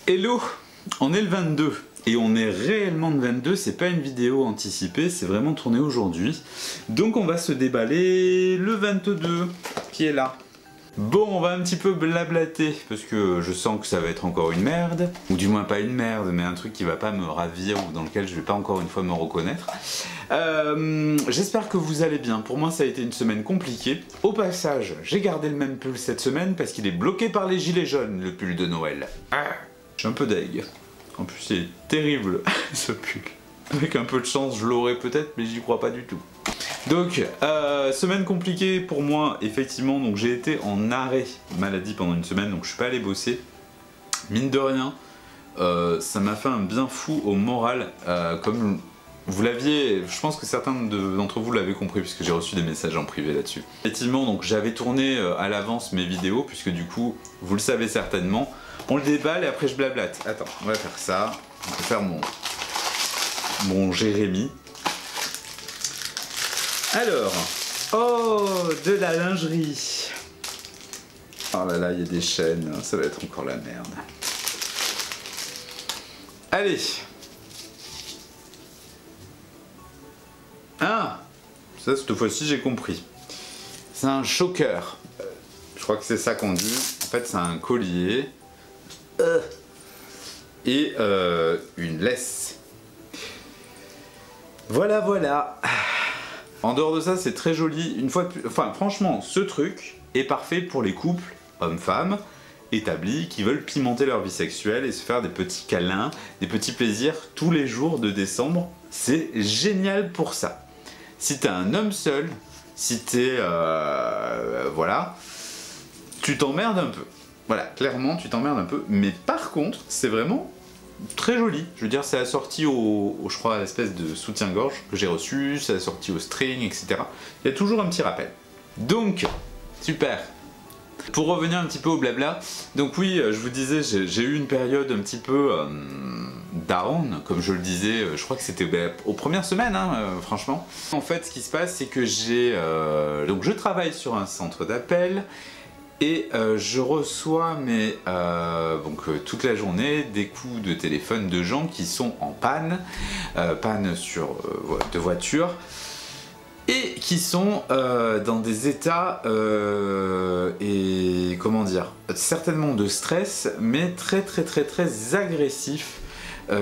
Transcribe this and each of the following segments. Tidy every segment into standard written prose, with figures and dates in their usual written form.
Hello, on est le 22 et on est réellement le 22, c'est pas une vidéo anticipée, c'est vraiment tourné aujourd'hui. Donc on va se déballer le 22 qui est là. Bon, on va un petit peu blablater parce que je sens que ça va être encore une merde, ou du moins pas une merde, mais un truc qui va pas me ravir ou dans lequel je vais pas encore une fois me reconnaître. J'espère que vous allez bien. Pour moi, ça a été une semaine compliquée. Au passage, j'ai gardé le même pull cette semaine parce qu'il est bloqué par les gilets jaunes, le pull de Noël. Je suis un peu deg. En plus, c'est terrible ce pull. Avec un peu de chance, je l'aurais peut-être, mais j'y crois pas du tout. Donc, semaine compliquée pour moi, effectivement. Donc, j'ai été en arrêt maladie pendant une semaine, donc je suis pas allé bosser. Mine de rien, ça m'a fait un bien fou au moral. Comme vous l'aviez, je pense que certains d'entre vous l'avaient compris, puisque j'ai reçu des messages en privé là-dessus. Effectivement, donc j'avais tourné à l'avance mes vidéos, puisque du coup, vous le savez certainement. On le déballe et après je blablate. Attends, on va faire ça. On va faire mon Jérémy. Alors, oh, de la lingerie. Oh là là, il y a des chaînes, ça va être encore la merde. Allez. Ah, ça cette fois-ci j'ai compris. C'est un choker. Je crois que c'est ça qu'on dit. En fait, c'est un collier. Et une laisse. Voilà, voilà. En dehors de ça, c'est très joli. Une fois, enfin, franchement, ce truc est parfait pour les couples hommes-femmes établis qui veulent pimenter leur vie sexuelle et se faire des petits câlins, des petits plaisirs tous les jours de décembre. C'est génial pour ça. Si t'es un homme seul, si t'es voilà, tu t'emmerdes un peu. Voilà, clairement, tu t'emmerdes un peu. Mais par contre, c'est vraiment très joli. Je veux dire, c'est assorti je crois, à l'espèce de soutien-gorge que j'ai reçu, c'est assorti au string, etc. Il y a toujours un petit rappel. Donc, super. Pour revenir un petit peu au blabla, donc oui, je vous disais, j'ai eu une période un petit peu down, comme je le disais, je crois que c'était aux premières semaines, hein, franchement. En fait, ce qui se passe, c'est que donc je travaille sur un centre d'appel, et je reçois toute la journée des coups de téléphone de gens qui sont en panne, de voiture, et qui sont dans des états et comment dire, certainement de stress, mais très agressifs,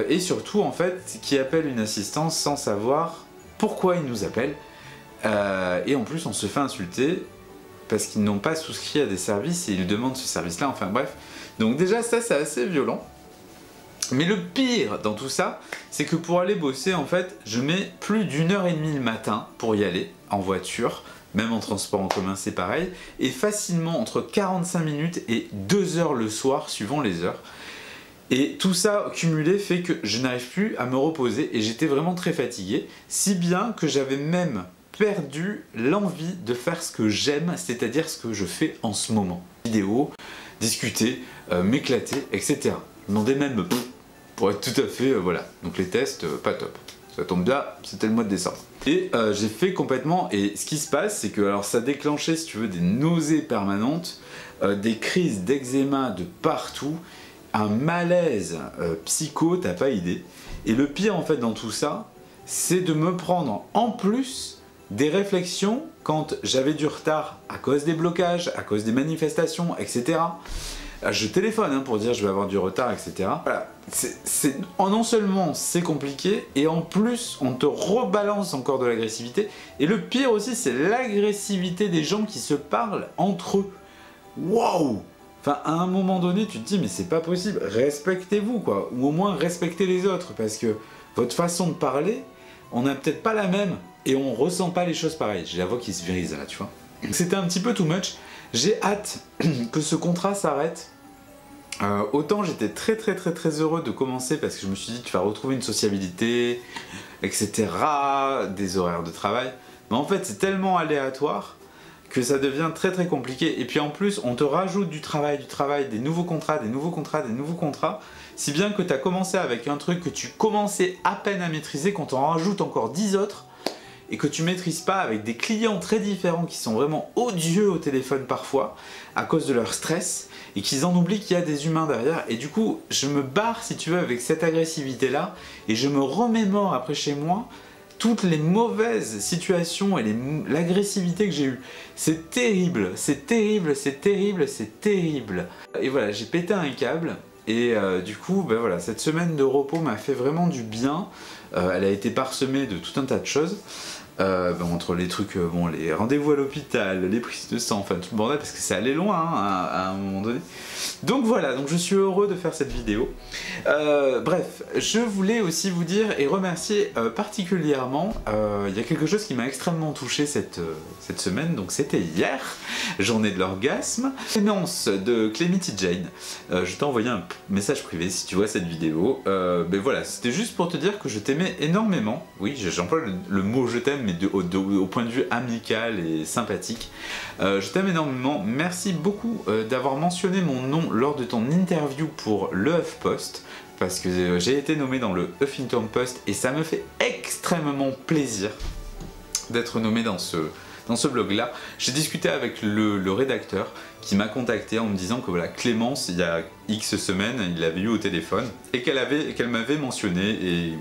et surtout en fait qui appellent une assistance sans savoir pourquoi ils nous appellent, et en plus on se fait insulter parce qu'ils n'ont pas souscrit à des services et ils demandent ce service-là, enfin bref. Donc déjà ça c'est assez violent. Mais le pire dans tout ça, c'est que pour aller bosser, en fait, je mets plus d'1h30 le matin pour y aller, en voiture, même en transport en commun c'est pareil, et facilement entre 45 minutes et 2 heures le soir, suivant les heures. Et tout ça cumulé fait que je n'arrive plus à me reposer et j'étais vraiment très fatigué, si bien que j'avais même perdu l'envie de faire ce que j'aime, c'est-à-dire ce que je fais en ce moment. Vidéo, discuter, m'éclater, etc. Je m'en demandais même pour être tout à fait, voilà. Donc les tests, pas top. Ça tombe bien, c'était le mois de décembre. Et j'ai fait complètement, et ce qui se passe, c'est que alors ça déclenchait, si tu veux, des nausées permanentes, des crises d'eczéma de partout, un malaise psycho, t'as pas idée. Et le pire en fait dans tout ça, c'est de me prendre en plus des réflexions quand j'avais du retard à cause des blocages, à cause des manifestations, etc. Je téléphone pour dire je vais avoir du retard, etc. Voilà. Non seulement c'est compliqué, et en plus on te rebalance encore de l'agressivité. Et le pire aussi, c'est l'agressivité des gens qui se parlent entre eux. Waouh! Enfin, à un moment donné, tu te dis mais c'est pas possible, respectez-vous quoi, ou au moins respectez les autres, parce que votre façon de parler, on n'a peut-être pas la même. Et on ressent pas les choses pareilles. J'ai la voix qui se virise là, tu vois. C'était un petit peu too much. J'ai hâte que ce contrat s'arrête. Autant j'étais très heureux de commencer parce que je me suis dit tu vas retrouver une sociabilité, etc. Des horaires de travail. Mais en fait c'est tellement aléatoire que ça devient très compliqué. Et puis en plus on te rajoute du travail, des nouveaux contrats, des nouveaux contrats. Si bien que tu as commencé avec un truc que tu commençais à peine à maîtriser, qu'on t'en rajoute encore 10 autres. et que tu maîtrises pas, avec des clients très différents qui sont vraiment odieux au téléphone parfois à cause de leur stress et qu'ils en oublient qu'il y a des humains derrière. Et du coup, je me barre, si tu veux, avec cette agressivité là et je me remémore après chez moi toutes les mauvaises situations et l'agressivité que j'ai eue. C'est terrible, c'est terrible, c'est terrible, c'est terrible. Et voilà, j'ai pété un câble. Et du coup, ben voilà, cette semaine de repos m'a fait vraiment du bien. Elle a été parsemée de tout un tas de choses. Entre les trucs, bon, les rendez-vous à l'hôpital, les prises de sang, enfin tout le bordel, parce que ça allait loin hein, à un moment donné. Donc voilà, donc je suis heureux de faire cette vidéo. Bref, je voulais aussi vous dire et remercier particulièrement, il y a quelque chose qui m'a extrêmement touché cette semaine, donc c'était hier, journée de l'orgasme, l'annonce de Clemity Jane. Je t'ai envoyé un message privé si tu vois cette vidéo. Ben voilà, c'était juste pour te dire que je t'aimais énormément. Oui, j'emploie le mot je t'aime, mais au point de vue amical et sympathique. Je t'aime énormément. Merci beaucoup d'avoir mentionné mon nom lors de ton interview pour le HuffPost, parce que j'ai été nommé dans le Huffington Post et ça me fait extrêmement plaisir d'être nommé dans ce blog-là. J'ai discuté avec le rédacteur qui m'a contacté en me disant que voilà, Clémence, il y a X semaines, il l'avait eu au téléphone et qu'elle m'avait mentionné et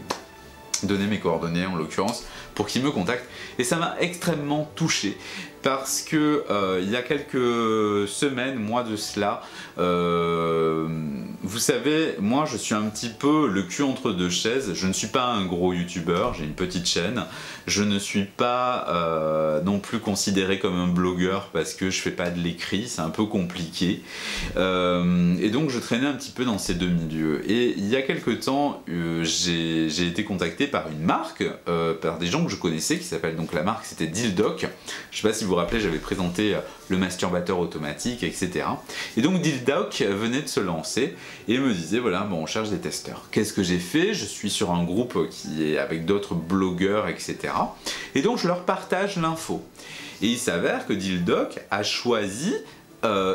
donné mes coordonnées en l'occurrence pour qu'il me contacte, et ça m'a extrêmement touché parce que il y a quelques semaines, mois de cela, vous savez, moi je suis un petit peu le cul entre deux chaises. Je ne suis pas un gros youtubeur, j'ai une petite chaîne, je ne suis pas non plus considéré comme un blogueur parce que je fais pas de l'écrit, c'est un peu compliqué, et donc je traînais un petit peu dans ces deux milieux. Et il y a quelques temps, j'ai été contacté par une marque, par des gens que je connaissais, qui s'appelle donc, la marque c'était Dildoc. Je sais pas si vous vous rappelez, j'avais présenté le masturbateur automatique, etc. Et donc Dildoc venait de se lancer et me disait voilà, bon, on cherche des testeurs. Qu'est-ce que j'ai fait? Je suis sur un groupe qui est avec d'autres blogueurs, etc. Et donc je leur partage l'info. Et il s'avère que Dildoc a choisi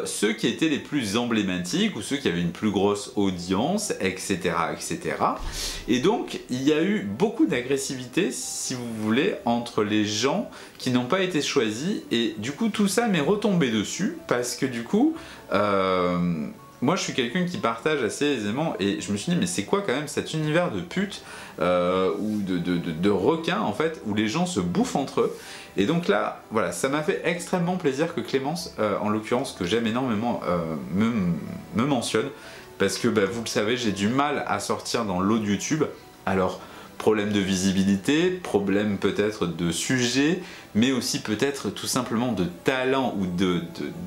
ceux qui étaient les plus emblématiques ou ceux qui avaient une plus grosse audience, etc., etc. Et donc il y a eu beaucoup d'agressivité, si vous voulez, entre les gens qui n'ont pas été choisis, et du coup tout ça m'est retombé dessus parce que du coup moi je suis quelqu'un qui partage assez aisément, et je me suis dit mais c'est quoi quand même cet univers de putes ou de requins en fait, où les gens se bouffent entre eux. Et donc là, voilà, ça m'a fait extrêmement plaisir que Clémence, en l'occurrence, que j'aime énormément, me mentionne, parce que bah, vous le savez, j'ai du mal à sortir dans l'eau de YouTube. Alors, problème de visibilité, problème peut-être de sujet, mais aussi peut-être tout simplement de talent ou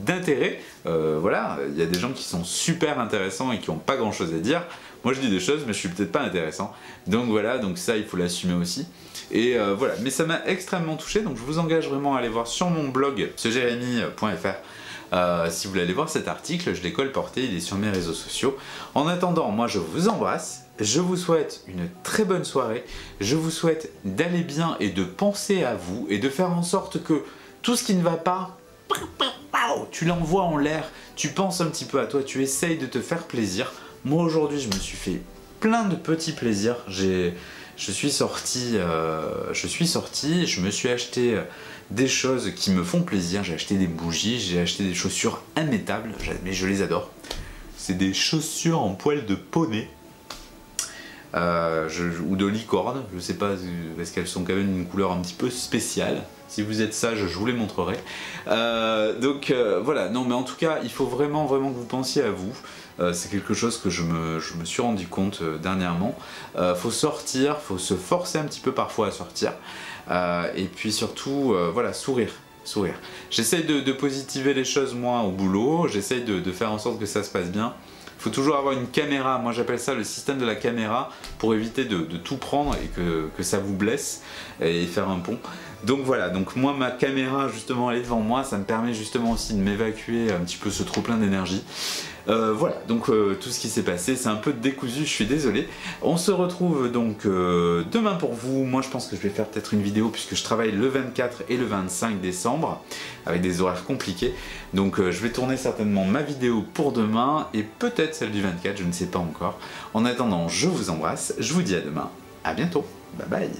d'intérêt. Voilà, il y a des gens qui sont super intéressants et qui n'ont pas grand-chose à dire. Moi je dis des choses mais je suis peut-être pas intéressant, donc voilà, donc ça il faut l'assumer aussi. Et voilà, mais ça m'a extrêmement touché, donc je vous engage vraiment à aller voir sur mon blog cejeremy.fr si vous voulez aller voir cet article. Je l'ai colporté, il est sur mes réseaux sociaux. En attendant, moi je vous embrasse, je vous souhaite une très bonne soirée, je vous souhaite d'aller bien et de penser à vous et de faire en sorte que tout ce qui ne va pas, tu l'envoies en l'air, tu penses un petit peu à toi, tu essayes de te faire plaisir. Moi aujourd'hui je me suis fait plein de petits plaisirs, je suis sorti, je me suis acheté des choses qui me font plaisir, j'ai acheté des bougies, j'ai acheté des chaussures immettables, mais je les adore. C'est des chaussures en poil de poney, ou de licorne, je sais pas, parce qu'elles sont quand même une couleur un petit peu spéciale. Si vous êtes sage, je vous les montrerai. Donc voilà, non mais en tout cas, il faut vraiment que vous pensiez à vous. C'est quelque chose que je me suis rendu compte dernièrement. Faut sortir, faut se forcer un petit peu parfois à sortir. Et puis surtout, voilà, sourire. J'essaye de positiver les choses moi au boulot, j'essaye de faire en sorte que ça se passe bien. Il faut toujours avoir une caméra, moi j'appelle ça le système de la caméra, pour éviter de tout prendre et que ça vous blesse et faire un pont. Donc voilà, donc moi ma caméra justement elle est devant moi, ça me permet justement aussi de m'évacuer un petit peu ce trop plein d'énergie. Voilà, donc tout ce qui s'est passé, c'est un peu décousu, je suis désolé. On se retrouve donc demain pour vous. Moi je pense que je vais faire peut-être une vidéo puisque je travaille le 24 et le 25 décembre avec des horaires compliqués. Donc je vais tourner certainement ma vidéo pour demain et peut-être celle du 24, je ne sais pas encore. En attendant, je vous embrasse, je vous dis à demain, à bientôt, bye bye.